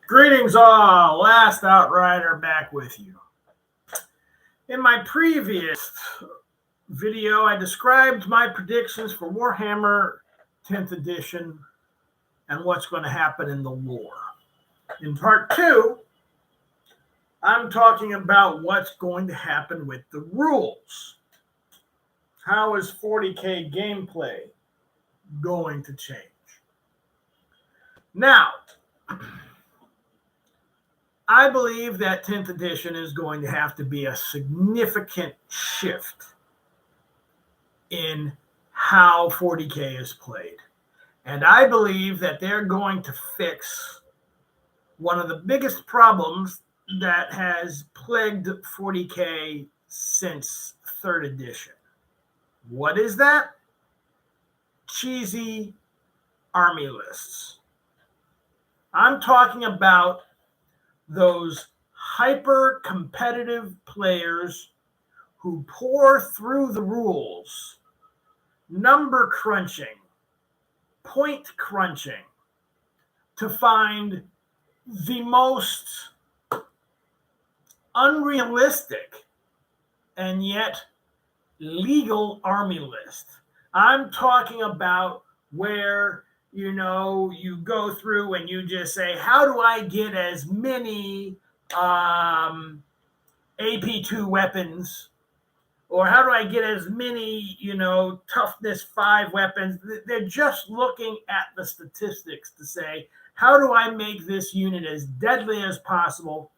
Greetings all, Last Outrider back with you. In my previous video, I described my predictions for Warhammer 10th edition and what's going to happen in the lore. In part 2, I'm talking about what's going to happen with the rules. How is 40k gameplay going to change? Now, I believe that 10th edition is going to have to be a significant shift in how 40k is played. And I believe that they're going to fix one of the biggest problems that has plagued 40k since 3rd edition. What is that? Cheesy army lists. I'm talking about those hyper competitive players who pour through the rules, number crunching, point crunching, to find the most unrealistic and yet legal army list. I'm talking about where you go through and you just say, how do I get as many AP2 weapons? Or how do I get as many, toughness 5 weapons? They're just looking at the statistics to say, how do I make this unit as deadly as possible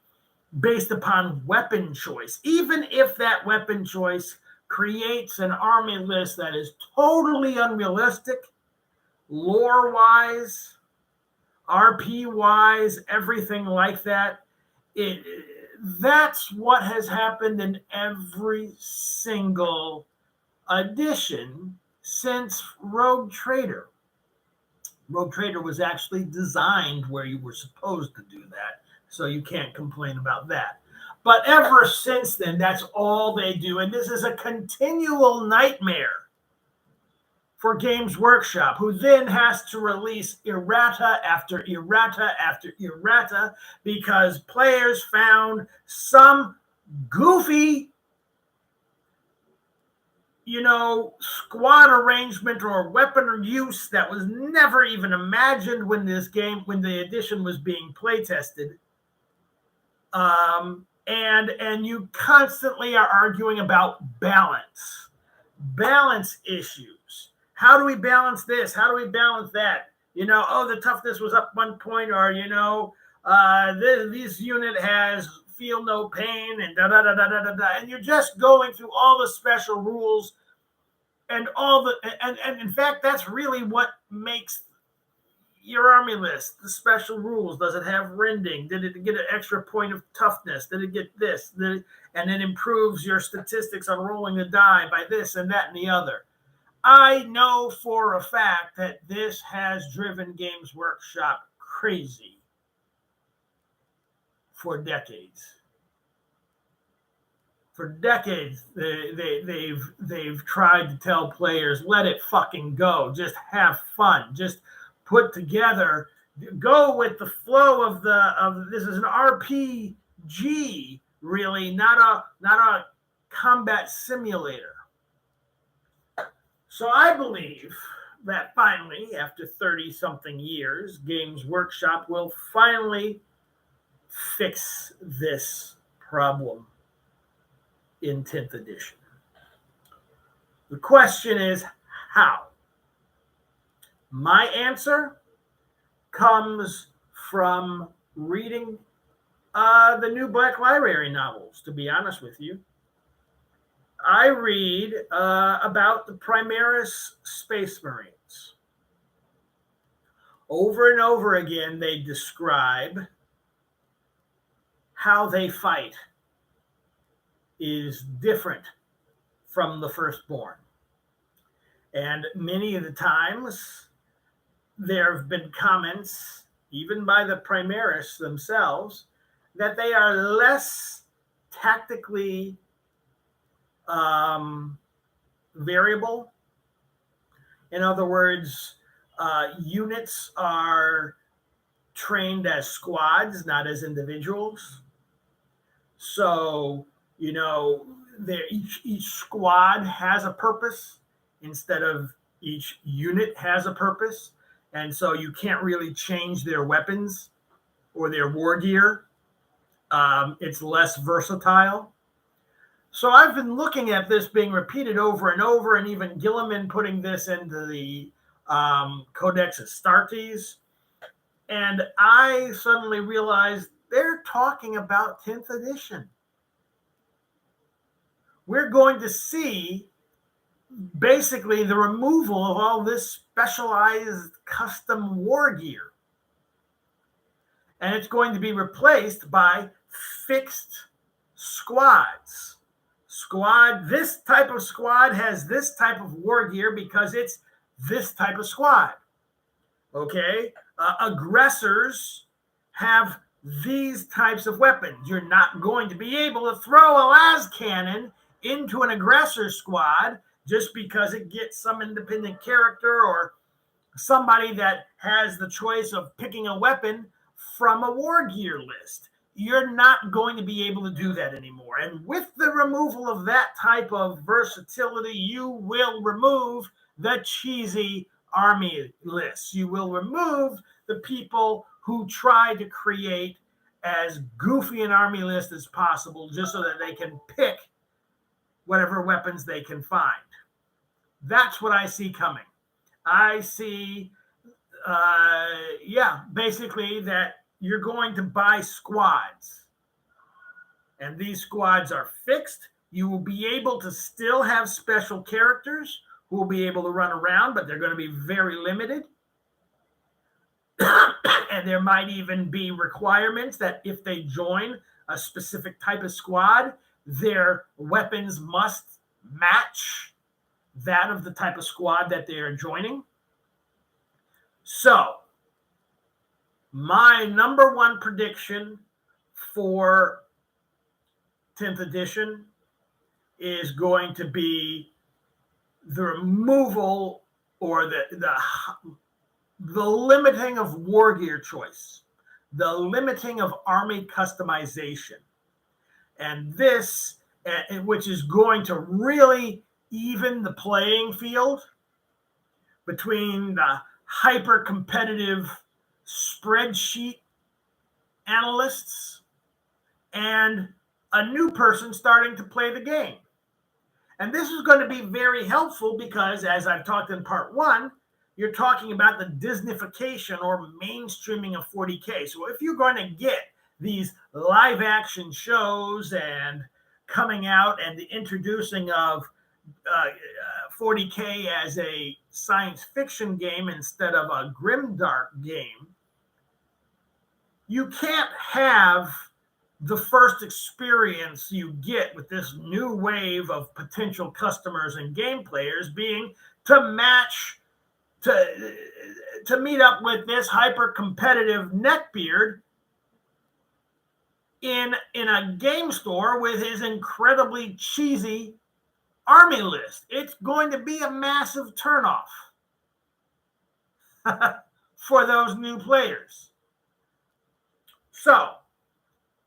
based upon weapon choice? Even if that weapon choice creates an army list that is totally unrealistic, lore-wise, RP-wise, everything like that. That's what has happened in every single edition since Rogue Trader. Rogue Trader was actually designed where you were supposed to do that, so you can't complain about that. But ever since then, that's all they do, and this is a continual nightmare for Games Workshop, who then has to release errata after errata after errata because players found some goofy, squad arrangement or weapon use that was never even imagined when the edition was being play tested. And you constantly are arguing about balance issues. How do we balance this? How do we balance that? The toughness was up 1 point, or this unit has feel no pain, and and you're just going through all the special rules and and in fact, that's really what makes your army list, the special rules. Does it have rending? Did it get an extra point of toughness? Did it get this? And it improves your statistics on rolling the die by this and that and the other. I know for a fact that this has driven Games Workshop crazy for decades. For decades, they've tried to tell players, let it fucking go. Just have fun. Just put together, go with the flow of this is an RPG, really, not a combat simulator. So I believe that finally, after 30-something years, Games Workshop will finally fix this problem in 10th edition. The question is, how? My answer comes from reading the new Black Library novels, to be honest with you. I read about the Primaris Space Marines. Over and over again, they describe how they fight is different from the Firstborn. And many of the times, there have been comments, even by the Primaris themselves, that they are less tactically variable. In other words, units are trained as squads, not as individuals. So, each squad has a purpose instead of each unit has a purpose. And so you can't really change their weapons or their war gear. It's less versatile. So I've been looking at this being repeated over and over, and even Gilliman putting this into the Codex Astartes. And I suddenly realized they're talking about 10th edition. We're going to see basically the removal of all this specialized custom war gear. And it's going to be replaced by fixed squads. This type of squad has this type of war gear because it's this type of squad. Okay? Aggressors have these types of weapons. You're not going to be able to throw a las cannon into an aggressor squad just because it gets some independent character or somebody that has the choice of picking a weapon from a war gear list. You're not going to be able to do that anymore. And with the removal of that type of versatility, you will remove the cheesy army lists. You will remove the people who try to create as goofy an army list as possible just so that they can pick whatever weapons they can find. That's what I see coming. I see, basically that you're going to buy squads. And these squads are fixed. You will be able to still have special characters who will be able to run around, but they're going to be very limited. And there might even be requirements that if they join a specific type of squad, their weapons must match that of the type of squad that they are joining. So, my number one prediction for 10th edition is going to be the removal or the limiting of war gear choice, the limiting of army customization. And this, which is going to really even the playing field between the hyper-competitive spreadsheet analysts and a new person starting to play the game. And this is going to be very helpful because, as I've talked in part one, you're talking about the Disneyfication or mainstreaming of 40K. So if you're going to get these live action shows and coming out and the introducing of 40K as a science fiction game instead of a grimdark game, you can't have the first experience you get with this new wave of potential customers and game players being to match, to meet up with this hyper competitive neckbeard in a game store with his incredibly cheesy army list. It's going to be a massive turnoff for those new players. So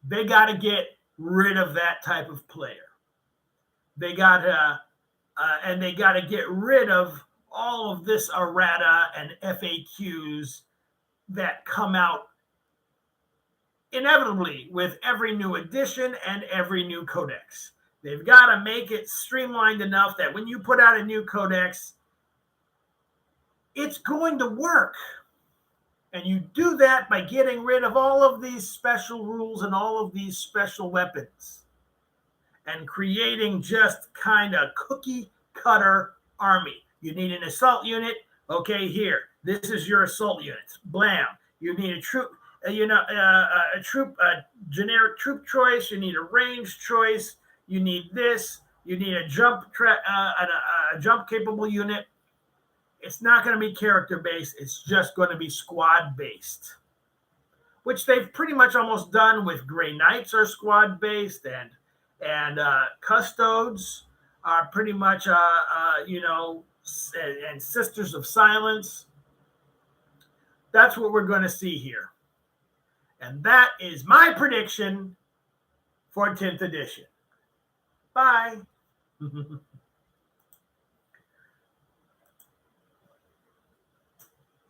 they got to get rid of that type of player. They got to get rid of all of this errata and FAQs that come out inevitably with every new edition and every new codex. They've got to make it streamlined enough that when you put out a new codex, it's going to work. And you do that by getting rid of all of these special rules and all of these special weapons and creating just kind of cookie cutter army. You need an assault unit. Okay, here. This is your assault unit. Blam. You need a troop, generic troop choice. You need a range choice. You need this. You need a jump capable unit. It's not going to be character based. It's just going to be squad based, which they've pretty much almost done with Grey Knights are squad based, and Custodes are pretty much and Sisters of Silence. That's what we're going to see here. And that is my prediction for 10th edition. Bye.